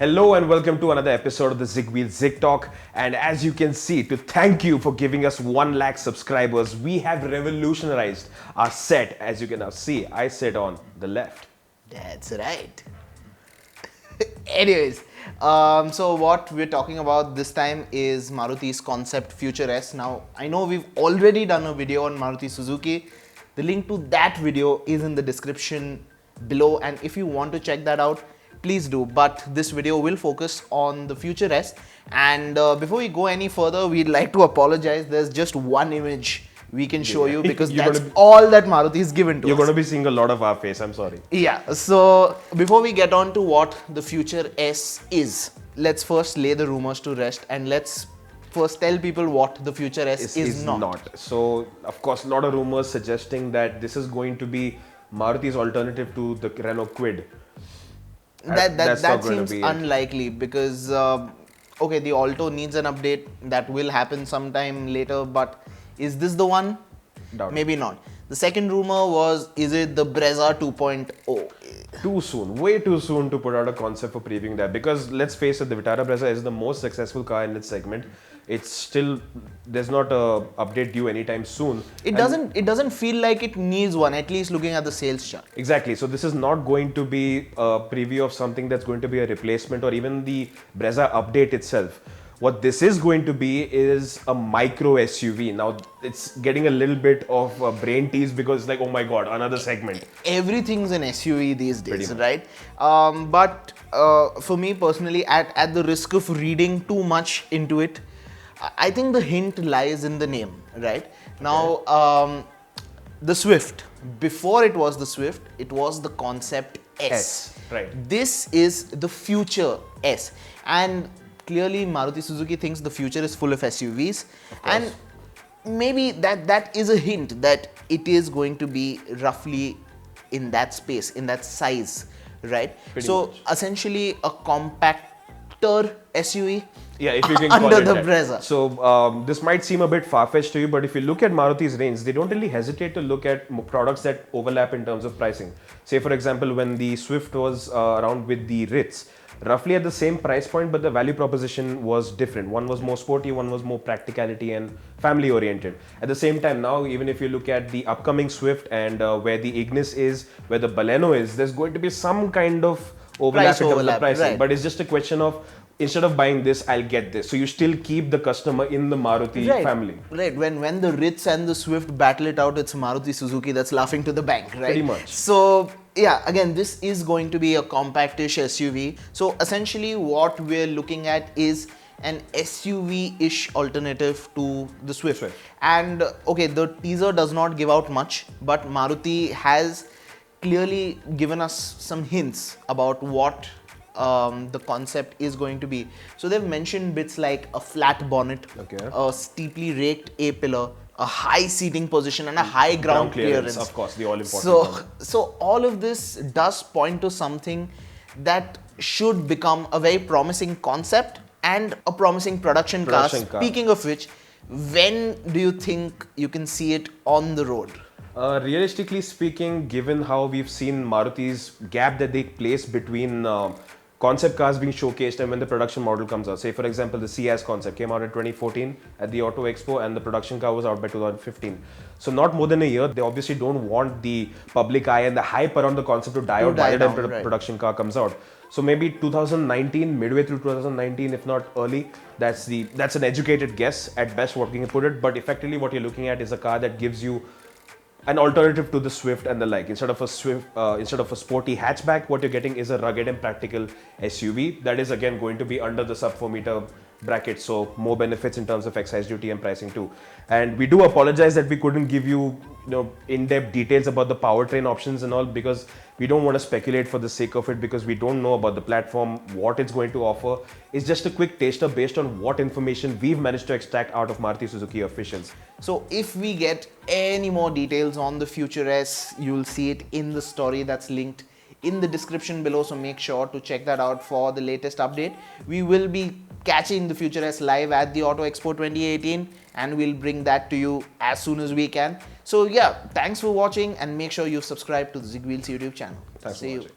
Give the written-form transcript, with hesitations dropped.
Hello and welcome to another episode of the ZigTalk. And as you can see, to thank you for giving us 1 lakh subscribers, we have revolutionized our set. As you can now see, I sit on the left. That's right. Anyways, so what we're talking about this time is Maruti's concept Future S. Now, I know we've already done a video on Maruti Suzuki. The link to that video is in the description below, and if you want to check that out, please do. But this video will focus on the Future S. And before we go any further, we'd like to apologize. There's just one image we can show you because that's all that Maruti is given to us. You're going to be seeing a lot of our face, I'm sorry. Yeah, so before we get on to what the Future S is, let's first lay the rumors to rest and let's first tell people what the Future S is not. So, of course, a lot of rumors suggesting that this is going to be Maruti's alternative to the Renault Kwid. That seems unlikely because, okay, the Alto needs an update that will happen sometime later, but is this the one? Doubt Maybe not. The second rumor was, is it the Brezza 2.0? Too soon, way too soon to put out a concept for previewing that, because let's face it, the Vitara Brezza is the most successful car in its segment. It's still, there's not a update due anytime soon. It doesn't feel like it needs one, at least looking at the sales chart. Exactly. So this is not going to be a preview of something that's going to be a replacement or even the Brezza update itself. What this is going to be is a micro SUV. Now it's getting a little bit of a brain tease because like, oh my God, another segment. Everything's an SUV these days, right? But for me personally, at the risk of reading too much into it, I think the hint lies in the name, right? Now, the Swift, before it was the Swift, it was the concept S. Right. This is the Future S. And clearly Maruti Suzuki thinks the future is full of SUVs. And maybe that is a hint that it is going to be roughly in that space, in that size, right? Pretty so much. Essentially a compactor SUV. Yeah, if you can call Under it the that. Brezza. So this might seem a bit far-fetched to you, but if you look at Maruti's range, they don't really hesitate to look at products that overlap in terms of pricing. Say, for example, when the Swift was around with the Ritz, roughly at the same price point, but the value proposition was different. One was more sporty, one was more practicality and family-oriented. At the same time, now, even if you look at the upcoming Swift and where the Ignis is, where the Baleno is, there's going to be some kind of overlap in terms of pricing. Right. But it's just a question of, instead of buying this, I'll get this. So you still keep the customer in the Maruti family. Right. When the Ritz and the Swift battle it out, it's Maruti Suzuki that's laughing to the bank, right? Pretty much. So yeah, again, this is going to be a compactish SUV. So essentially what we're looking at is an SUV-ish alternative to the Swift. And okay, the teaser does not give out much, but Maruti has clearly given us some hints about what the concept is going to be. So they've mentioned bits like a flat bonnet, a steeply raked A-pillar, a high seating position and a high ground clearance. Of course, the all important. So all of this does point to something that should become a very promising concept and a promising production car. Speaking of which, when do you think you can see it on the road? Realistically speaking, given how we've seen Maruti's gap that they place between concept cars being showcased and when the production model comes out. Say, for example, the Ciaz concept came out in 2014 at the Auto Expo and the production car was out by 2015. So not more than a year. They obviously don't want the public eye and the hype around the concept to die out by the time the production car comes out. So maybe 2019, midway through 2019, if not early, that's an educated guess at best what we can put it. But effectively what you're looking at is a car that gives you an alternative to the Swift and the like. Instead of a sporty hatchback, what you're getting is a rugged and practical SUV that is again going to be under the sub 4 meter bracket, so more benefits in terms of excise duty and pricing too. And we do apologize that we couldn't give you, in-depth details about the powertrain options and all, because we don't want to speculate for the sake of it, because we don't know about the platform, what it's going to offer. It's just a quick taster based on what information we've managed to extract out of Maruti Suzuki officials. So if we get any more details on the Future S, you'll see it in the story that's linked in the description below, so make sure to check that out for the latest update. We will be catching the Future S live at the Auto Expo 2018 and we'll bring that to you as soon as we can. So yeah, thanks for watching and make sure you subscribe to the ZigWheels YouTube channel. Thanks for watching.